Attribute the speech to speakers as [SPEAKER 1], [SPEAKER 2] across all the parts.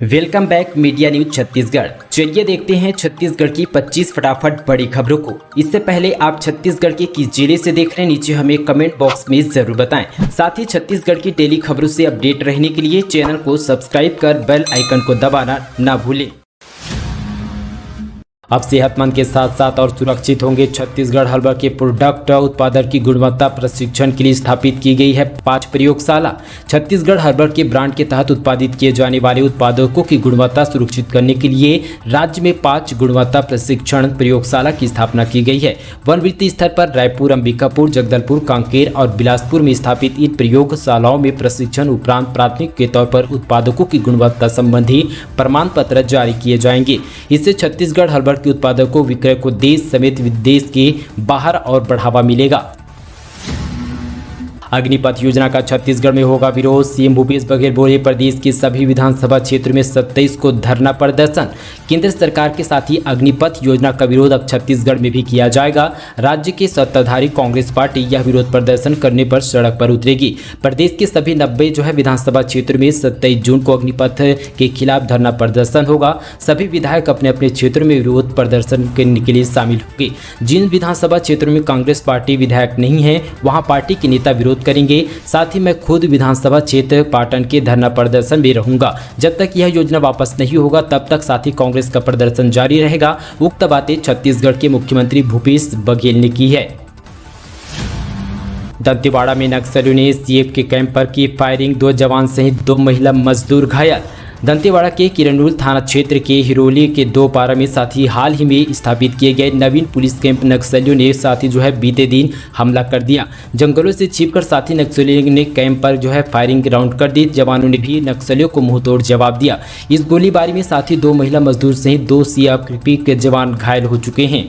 [SPEAKER 1] Welcome back media news Chhattisgarh. चलिए देखते हैं छत्तीसगढ़ की 25 फटाफट बड़ी खबरों को। इससे पहले आप छत्तीसगढ़ के किस जिले से देख रहे हैं, नीचे हमें कमेंट बॉक्स में जरूर बताएं। साथ ही छत्तीसगढ़ की डेली खबरों से अपडेट रहने के लिए चैनल को सब्सक्राइब कर बेल आइकन को दबाना ना भूलें। अब सेहतमंद के साथ साथ और सुरक्षित होंगे। छत्तीसगढ़ हर्बल के प्रोडक्ट उत्पादन की गुणवत्ता प्रशिक्षण के लिए स्थापित की गई है 5 प्रयोगशाला। छत्तीसगढ़ हर्बल के ब्रांड के तहत उत्पादित किए जाने वाले उत्पादों की गुणवत्ता सुरक्षित करने के लिए राज्य में 5 गुणवत्ता प्रशिक्षण प्रयोगशाला की स्थापना की गई है। वन वृत्ति स्तर पर रायपुर, अंबिकापुर, जगदलपुर, कांकेर और बिलासपुर में स्थापित इन प्रयोगशालाओं में प्रशिक्षण उपरांत प्राथमिक के तौर पर उत्पादों की गुणवत्ता संबंधी प्रमाण पत्र जारी किए जाएंगे। इससे छत्तीसगढ़ हर्बल के उत्पादों विक्रय को देश समेत विदेश के बाहर और बढ़ावा मिलेगा। अग्निपथ योजना का छत्तीसगढ़ में होगा विरोध। सीएम भूपेश बघेल बोले, प्रदेश के सभी विधानसभा क्षेत्र में 27 को धरना प्रदर्शन। केंद्र सरकार के साथ ही अग्निपथ योजना का विरोध अब छत्तीसगढ़ में भी किया जाएगा। राज्य के सत्ताधारी कांग्रेस पार्टी यह विरोध प्रदर्शन करने पर सड़क पर उतरेगी। प्रदेश के सभी 90 विधानसभा क्षेत्र में 27 जून को अग्निपथ के खिलाफ धरना प्रदर्शन होगा। सभी विधायक अपने अपने क्षेत्र में विरोध प्रदर्शन करने के लिए शामिल होंगे। जिन विधानसभा क्षेत्रों में कांग्रेस पार्टी विधायक नहीं है, वहां पार्टी के नेता विरोध करेंगे। साथ ही मैं खुद विधानसभा क्षेत्र पाटन के धरना प्रदर्शन में रहूंगा। जब तक यह योजना वापस नहीं होगा तब तक साथ ही कांग्रेस का प्रदर्शन जारी रहेगा। उक्त बातें छत्तीसगढ़ के मुख्यमंत्री भूपेश बघेल ने की है। दंतेवाड़ा में नक्सलियों ने सीएफ के कैंप पर की फायरिंग, 2 जवान सहित 2 महिला मजदूर घायल। दंतेवाड़ा के किरंदुल थाना क्षेत्र के हिरोली के 2 पारा में साथ ही हाल ही में स्थापित किए गए नवीन पुलिस कैंप नक्सलियों ने साथ ही बीते दिन हमला कर दिया। जंगलों से छिपकर साथी नक्सलियों ने कैंप पर फायरिंग राउंड कर दी। जवानों ने भी नक्सलियों को मुंहतोड़ जवाब दिया। इस गोलीबारी में साथ ही 2 महिला मजदूर सहित 2 सीआरपीएफ के जवान घायल हो चुके हैं।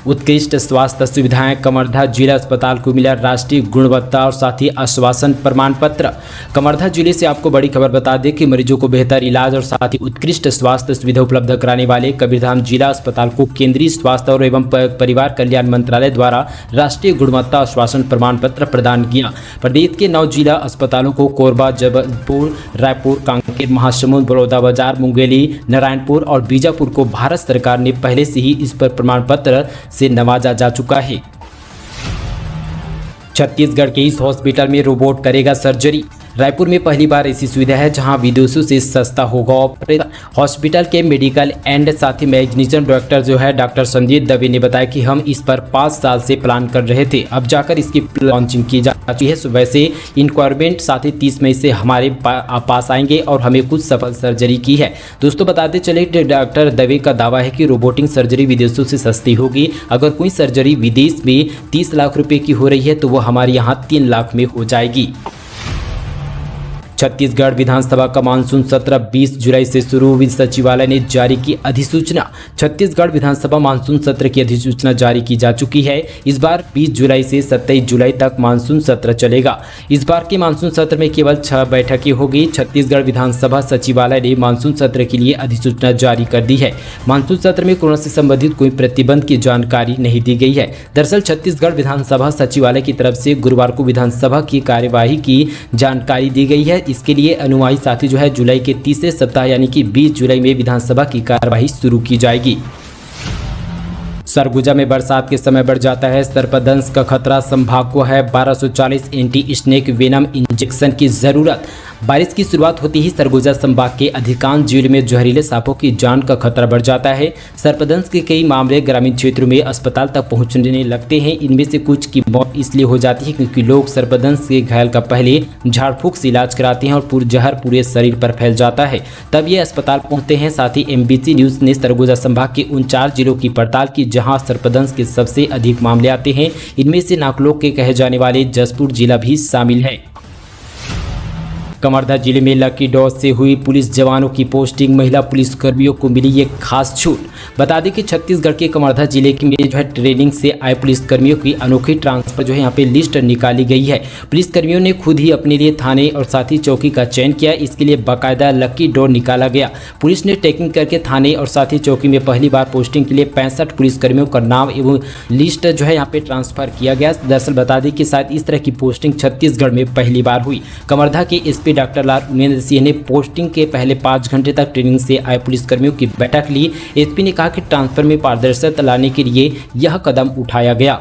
[SPEAKER 1] उत्कृष्ट स्वास्थ्य सुविधाएं, कवर्धा जिला अस्पताल को मिला राष्ट्रीय गुणवत्ता और साथ ही आश्वासन प्रमाण पत्र। कवर्धा जिले से आपको बड़ी खबर बता दें कि मरीजों को बेहतर इलाज और साथ ही उत्कृष्ट स्वास्थ्य सुविधा उपलब्ध कराने वाले कबीरधाम जिला अस्पताल को केंद्रीय स्वास्थ्य और एवं परिवार कल्याण मंत्रालय द्वारा राष्ट्रीय गुणवत्ता आश्वासन प्रमाण पत्र प्रदान किया। प्रदेश के 9 जिला अस्पतालों को कोरबा, जबलपुर, रायपुर, कांकेर, महासमुंद, बलौदाबाजार, मुंगेली, नारायणपुर और बीजापुर को भारत सरकार ने पहले से ही इस पर प्रमाण पत्र से नवाजा जा चुका है। छत्तीसगढ़ के इस हॉस्पिटल में रोबोट करेगा सर्जरी। रायपुर में पहली बार ऐसी सुविधा है जहां विदेशों से सस्ता होगा ऑपरेशन। हॉस्पिटल के मेडिकल एंड साथ ही managing director doctor Sandeep Dave ने बताया कि हम इस पर 5 साल से प्लान कर रहे थे, अब जाकर इसकी लॉन्चिंग की जा चुकी है। वैसे इंक्वायरमेंट साथ ही 30 मई से हमारे पास आएंगे और हमें कुछ सफल सर्जरी की है। दोस्तों बताते चले डॉक्टर दवे का दावा है कि रोबोटिक सर्जरी विदेशों से सस्ती होगी। अगर कोई सर्जरी विदेश में 30 लाख रुपए की हो रही है तो वो हमारे यहाँ 3 लाख में हो जाएगी। छत्तीसगढ़ विधानसभा का मानसून सत्र 20 जुलाई से शुरू। वित्त सचिवालय ने जारी की अधिसूचना। छत्तीसगढ़ विधानसभा मानसून सत्र की अधिसूचना जारी की जा चुकी है। इस बार 20 जुलाई से 27 जुलाई तक मानसून सत्र चलेगा। इस बार के मानसून सत्र में केवल 6 बैठकें होगी। छत्तीसगढ़ विधानसभा सचिवालय ने मानसून सत्र के लिए अधिसूचना जारी कर दी है। मानसून सत्र में कोरोना से संबंधित कोई प्रतिबंध की जानकारी नहीं दी गई है। दरअसल छत्तीसगढ़ विधानसभा सचिवालय की तरफ से गुरुवार को विधानसभा की कार्यवाही की जानकारी दी गई है। इसके लिए अनुमानित साथी जुलाई के तीसरे सप्ताह यानी कि 20 जुलाई में विधानसभा की कार्यवाही शुरू की जाएगी। सरगुजा में बरसात के समय बढ़ जाता है सर्पदंश का खतरा। संभाग को है 1240 एंटी स्नेक वेनम इंजेक्शन की जरूरत। बारिश की शुरुआत होती ही सरगुजा संभाग के अधिकांश जिलों में जहरीले सांपों की जान का खतरा बढ़ जाता है। सर्पदंश के कई मामले ग्रामीण क्षेत्रों में अस्पताल तक पहुंचने लगते हैं। इनमें से कुछ की मौत इसलिए हो जाती है क्योंकि लोग सर्पदंश के घायल का पहले झाड़ फूंक से इलाज कराते हैं और जहर पूरे शरीर पर फैल जाता है, तब ये अस्पताल पहुंचते हैं। साथ ही एमबीसी न्यूज ने सरगुजा संभाग के उन 4 जिलों की पड़ताल की जहाँ सर्पदंश के सबसे अधिक मामले आते हैं। इनमें से नाकलोक के कहे जाने वाले जसपुर जिला भी शामिल है। कवर्धा जिले में लकी ड्रॉ से हुई पुलिस जवानों की पोस्टिंग। महिला पुलिसकर्मियों को मिली एक खास छूट। बता दें कि छत्तीसगढ़ के कवर्धा जिले में ट्रेनिंग से आए पुलिसकर्मियों की अनोखी ट्रांसफर यहाँ पे लिस्ट निकाली गई है। पुलिसकर्मियों ने खुद ही अपने लिए थाने और साथ ही चौकी का चयन किया। इसके लिए बाकायदा लकी ड्रॉ निकाला गया। पुलिस ने टैगिंग करके थाने और साथ ही चौकी में पहली बार पोस्टिंग के लिए 65 पुलिसकर्मियों का नाम एवं लिस्ट यहाँ पे ट्रांसफर किया गया। दरअसल बता दें कि शायद इस तरह की पोस्टिंग छत्तीसगढ़ में पहली बार हुई। कवर्धा के एसपी डॉक्टर लाल उमेंद्र सिंह ने पोस्टिंग के पहले 5 घंटे तक ट्रेनिंग से आए पुलिसकर्मियों की बैठक ली। एसपी ने कहा कि ट्रांसफर में पारदर्शिता लाने के लिए यह कदम उठाया गया।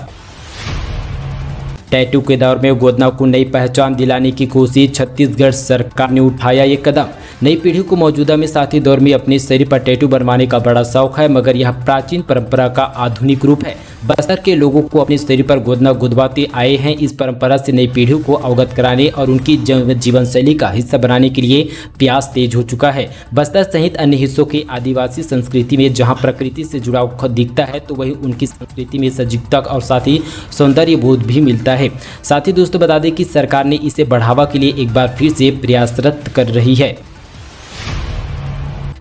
[SPEAKER 1] टैटू के दौर में गोदना को नई पहचान दिलाने की कोशिश, छत्तीसगढ़ सरकार ने उठाया ये कदम। नई पीढ़ी को मौजूदा में साथी दौर में अपने शरीर पर टैटू बनवाने का बड़ा शौक है, मगर यह प्राचीन परंपरा का आधुनिक रूप है। बस्तर के लोगों को अपने शरीर पर गोदना गुदवाते आए हैं। इस परंपरा से नई पीढ़ी को अवगत कराने और उनकी जीवन शैली का हिस्सा बनाने के लिए प्रयास तेज हो चुका है। बस्तर सहित अन्य हिस्सों की आदिवासी संस्कृति में जहां प्रकृति से जुड़ाव दिखता है, तो वहीं उनकी संस्कृति में सजीवता और साथ ही सौंदर्य बोध भी मिलता है। साथ ही दोस्तों बता दें कि सरकार ने इसे बढ़ावा के लिए एक बार फिर से प्रयासरत कर रही है।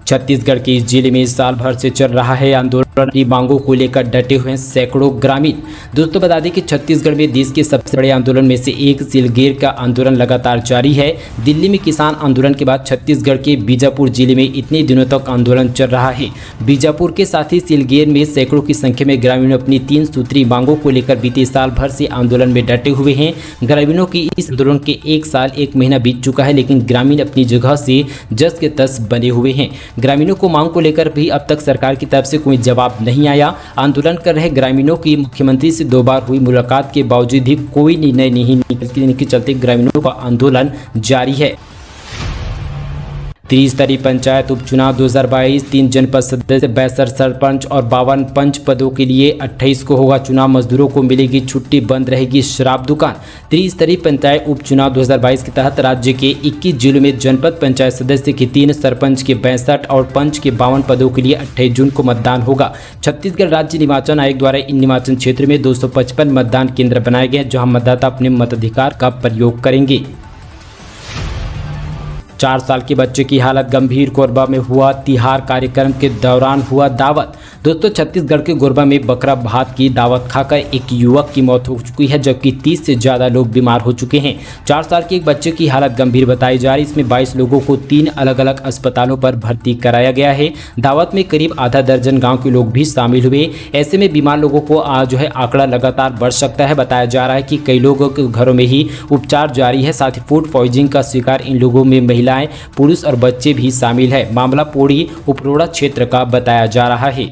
[SPEAKER 1] छत्तीसगढ़ के इस जिले में साल भर से चल रहा है आंदोलन। की मांगों को लेकर डटे हुए हैं सैकड़ों ग्रामीण। दोस्तों बता दें कि छत्तीसगढ़ में देश के सबसे बड़े आंदोलन में से एक सीलगेर का आंदोलन लगातार जारी है। दिल्ली में किसान आंदोलन के बाद छत्तीसगढ़ के बीजापुर जिले में इतने दिनों तक आंदोलन चल रहा है। बीजापुर के साथ ही सीलगेर में सैकड़ों की संख्या में ग्रामीण अपनी 3 सूत्री मांगों को लेकर बीते साल भर से आंदोलन में डटे हुए हैं। ग्रामीणों की इस आंदोलन के 1 साल 1 महीना बीत चुका है, लेकिन ग्रामीण अपनी जगह से जस के तस बने हुए हैं। ग्रामीणों को मांग को लेकर भी अब तक सरकार की तरफ से कोई जवाब नहीं आया। आंदोलन कर रहे ग्रामीणों की मुख्यमंत्री से 2 बार हुई मुलाकात के बावजूद भी कोई निर्णय नहीं निकलने के चलते ग्रामीणों का आंदोलन जारी है। त्रिस्तरीय पंचायत उपचुनाव 2022, 3 जनपद सदस्य, 62 सरपंच और 52 पंच पदों के लिए 28 को होगा चुनाव। मजदूरों को मिलेगी छुट्टी, बंद रहेगी शराब दुकान। त्रिस्तरीय पंचायत उपचुनाव 2022 के तहत राज्य के 21 जिलों में जनपद पंचायत सदस्य के 3, सरपंच के 62 और पंच के 52 पदों के लिए 28 जून को मतदान होगा। छत्तीसगढ़ राज्य निर्वाचन आयोग द्वारा इन निर्वाचन क्षेत्र में 255 मतदान केंद्र बनाए गए, जहाँ मतदाता अपने मताधिकार का प्रयोग करेंगे। 4 साल के बच्चे की हालत गंभीर, कोरबा में हुआ तिहार कार्यक्रम के दौरान हुआ दावत। दोस्तों छत्तीसगढ़ के कोरबा में बकरा भात की दावत खाकर एक युवक की मौत हो चुकी है, जबकि 30 से ज़्यादा लोग बीमार हो चुके हैं। 4 साल के एक बच्चे की हालत गंभीर बताई जा रही। इसमें 22 लोगों को 3 अलग अलग अस्पतालों पर भर्ती कराया गया है। दावत में करीब आधा दर्जन गाँव के लोग भी शामिल हुए। ऐसे में बीमार लोगों को जो है आंकड़ा लगातार बढ़ सकता है। बताया जा रहा है कि कई लोगों के घरों में ही उपचार जारी है। साथ ही फूड पॉइजनिंग का शिकार इन लोगों में महिलाएं, पुरुष और बच्चे भी शामिल है। मामला पोड़ी उपरोड़ा क्षेत्र का बताया जा रहा है।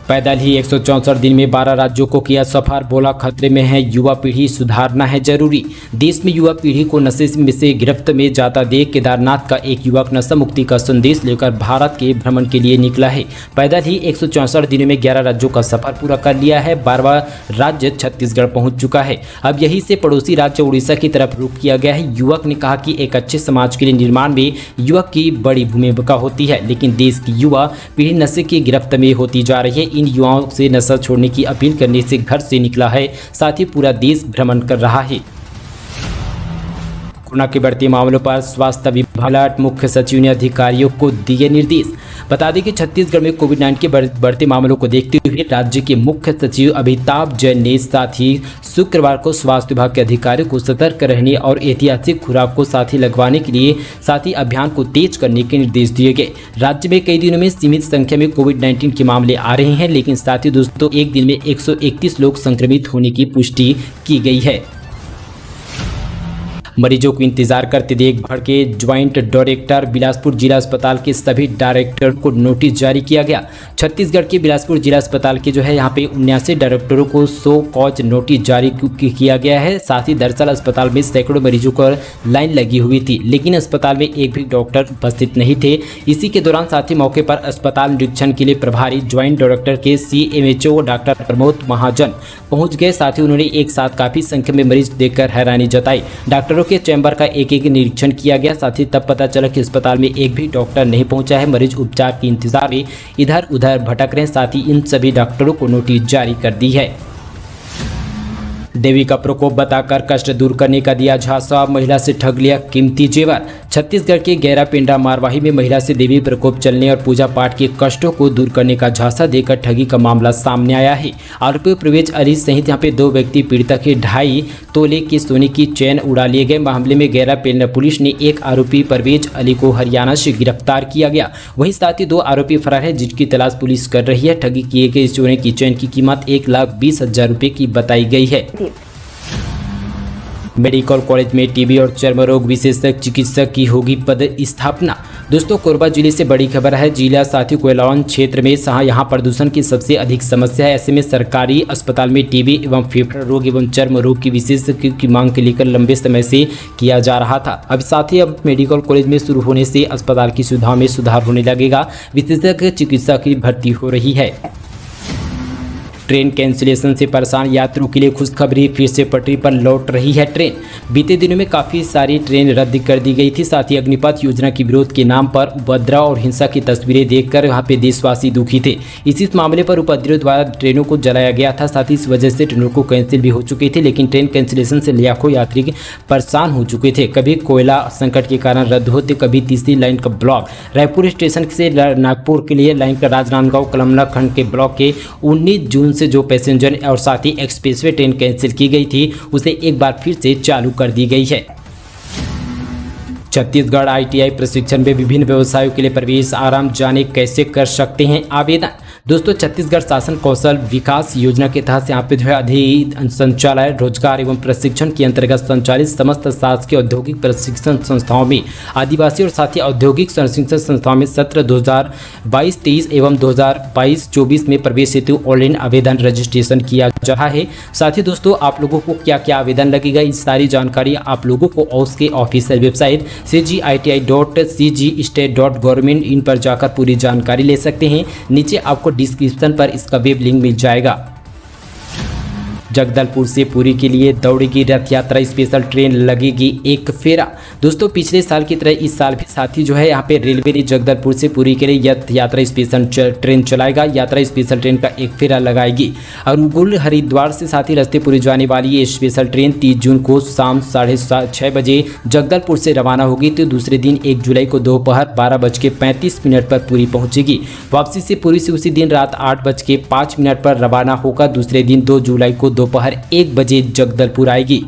[SPEAKER 1] पैदल ही 164 दिन में 12 राज्यों को किया सफर, बोला खतरे में है युवा पीढ़ी, सुधारना है जरूरी। देश में युवा पीढ़ी को नशे से गिरफ्त में जाता देख केदारनाथ का एक युवक नशा मुक्ति का संदेश लेकर भारत के भ्रमण के लिए निकला है। पैदल ही 164 दिनों में 11 राज्यों का सफर पूरा कर लिया है। 12वां राज्य छत्तीसगढ़ पहुंच चुका है। अब यहीं से पड़ोसी राज्य उड़ीसा की तरफ रुख किया गया है। युवक ने कहा कि एक अच्छे समाज के लिए निर्माण में युवक की बड़ी भूमिका होती है, लेकिन देश की युवा पीढ़ी नशे की गिरफ्त में होती जा रही है। इन युवाओं से नशा छोड़ने की अपील करने से घर से निकला है, साथ ही पूरा देश भ्रमण कर रहा है। कोरोना के बढ़ते मामलों पर स्वास्थ्य विभाग मुख्य सचिव ने अधिकारियों को दिए निर्देश। बता दें कि छत्तीसगढ़ में कोविड-19 के बढ़ते मामलों को देखते हुए राज्य के मुख्य सचिव अमिताभ जैन ने साथ ही शुक्रवार को स्वास्थ्य विभाग के अधिकारियों को सतर्क रहने और ऐतिहासिक खुराक को साथ ही लगवाने के लिए साथ ही अभियान को तेज करने के निर्देश दिए गए। राज्य में कई दिनों में सीमित संख्या में कोविड-19 के मामले आ रहे हैं, लेकिन साथ ही दोस्तों एक दिन में 131 लोग संक्रमित होने की पुष्टि की गई है। मरीजों को इंतजार करते देख भड़के ज्वाइंट डायरेक्टर, बिलासपुर जिला अस्पताल के सभी डायरेक्टर को नोटिस जारी किया गया। छत्तीसगढ़ के बिलासपुर जिला अस्पताल के जो है यहाँ पे 79 डायरेक्टरों को 100 कॉज नोटिस जारी किया गया है। साथ ही दरअसल अस्पताल में सैकड़ों मरीजों को लाइन लगी हुई थी, लेकिन अस्पताल में एक भी डॉक्टर उपस्थित नहीं थे। इसी के दौरान साथ ही मौके पर अस्पताल निरीक्षण के लिए प्रभारी ज्वाइंट डायरेक्टर के CMHO डॉक्टर प्रमोद महाजन पहुंच गए। साथ ही उन्होंने एक साथ काफी संख्या में मरीज देखकर हैरानी जताई। डॉक्टरों के चैम्बर का एक निरीक्षण किया गया। साथ ही तब पता चला कि अस्पताल में एक भी डॉक्टर नहीं पहुंचा है। मरीज उपचार के इंतजार में इधर उधर भटक रहे। साथ ही इन सभी डॉक्टरों को नोटिस जारी कर दी है। देवी का प्रकोप बताकर कष्ट दूर करने का दिया झांसा, महिला से ठग लिया कीमती जेवर। छत्तीसगढ़ के गैरा पेंड्रा मारवाही में महिला से देवी प्रकोप चलने और पूजा पाठ के कष्टों को दूर करने का झांसा देकर ठगी का मामला सामने आया है। आरोपी परवेज अली सहित यहाँ पे 2 व्यक्ति पीड़िता के 2.5 तोले की सोने की चैन उड़ा लिए गए। मामले में गैरा पेंड्रा पुलिस ने एक आरोपी परवेज अली को हरियाणा से गिरफ्तार किया गया। वहीं साथ ही 2 आरोपी फरार है, जिसकी तलाश पुलिस कर रही है। ठगी किए गए सोने की चैन की कीमत 1,20,000 रुपये की बताई गई है। मेडिकल कॉलेज में टीबी और चर्म रोग विशेषज्ञ चिकित्सक की होगी पद स्थापना। दोस्तों, कोरबा जिले से बड़ी खबर है। जिला साथी कोयलावन क्षेत्र में यहाँ प्रदूषण की सबसे अधिक समस्या है। ऐसे में सरकारी अस्पताल में टीबी एवं फेफड़ा रोग एवं चर्म रोग की विशेषज्ञ की मांग के लेकर लंबे समय से किया जा रहा था। अब साथ ही अब मेडिकल कॉलेज में शुरू होने से अस्पताल की सुविधाओं में सुधार होने लगेगा। विशेषज्ञ चिकित्सा की भर्ती हो रही है। ट्रेन कैंसिलेशन से परेशान यात्रियों के लिए खुशखबरी, फिर से पटरी पर लौट रही है ट्रेन। बीते दिनों में काफ़ी सारी ट्रेन रद्द कर दी गई थी। साथ ही अग्निपथ योजना के विरोध के नाम पर उपद्रव और हिंसा की तस्वीरें देखकर यहाँ पे देशवासी दुखी थे। इसी मामले पर उपद्रव द्वारा ट्रेनों को जलाया गया था। साथ ही इस वजह से ट्रेनों को कैंसिल भी हो चुकी थी। लेकिन ट्रेन कैंसिलेशन से लाखों यात्री परेशान हो चुके थे। कभी कोयला संकट के कारण रद्द होते, कभी तीसरी लाइन का ब्लॉक, रायपुर स्टेशन से नागपुर के लिए लाइन का राजनांदगांव कलमना खंड के ब्लॉक के 19 जून से जो पैसेंजर और साथ ही एक्सप्रेसवे ट्रेन कैंसिल की गई थी, उसे एक बार फिर से चालू कर दी गई है। छत्तीसगढ़ ITI प्रशिक्षण में विभिन्न व्यवसायों के लिए प्रवेश आराम जाने कैसे कर सकते हैं आवेदन। दोस्तों, छत्तीसगढ़ शासन कौशल विकास योजना के तहत यहाँ पे जो है अधि संचालय रोजगार एवं प्रशिक्षण के अंतर्गत संचालित समस्त शासकीय औद्योगिक प्रशिक्षण संस्थाओं में आदिवासी और साथ ही औद्योगिक प्रशिक्षण संस्थाओं में सत्र 2022-23 एवं 2022-24 में प्रवेश हेतु ऑनलाइन आवेदन रजिस्ट्रेशन किया जा रहा है। साथ ही दोस्तों, आप लोगों को क्या क्या आवेदन लगेगा, इस सारी जानकारी आप लोगों को उसके ऑफिशियल वेबसाइट cgiti.cgstate.government इन पर जाकर पूरी जानकारी ले सकते हैं। नीचे आपको डिस्क्रिप्शन पर इसका वेब लिंक मिल जाएगा। जगदलपुर से पुरी के लिए दौड़ेगी रथ यात्रा, स्पेशल ट्रेन लगेगी एक फेरा। दोस्तों, पिछले साल की तरह इस साल भी साथी जो है यहाँ पे रेलवे ने जगदलपुर से पुरी के लिए रथ यात्रा स्पेशल ट्रेन चलाएगा। यात्रा स्पेशल ट्रेन का एक फेरा लगाएगी। और हरिद्वार से साथी रास्ते पुरी जाने वाली ये स्पेशल ट्रेन 30 जून को शाम 6:30 बजे जगदलपुर से रवाना होगी। तो दूसरे दिन 1 जुलाई को दोपहर 12:35 पर पुरी पहुंचेगी। वापसी से पुरी से उसी दिन रात 8:05 पर रवाना होकर दूसरे दिन 2 जुलाई को दोपहर 1 बजे जगदलपुर आएगी।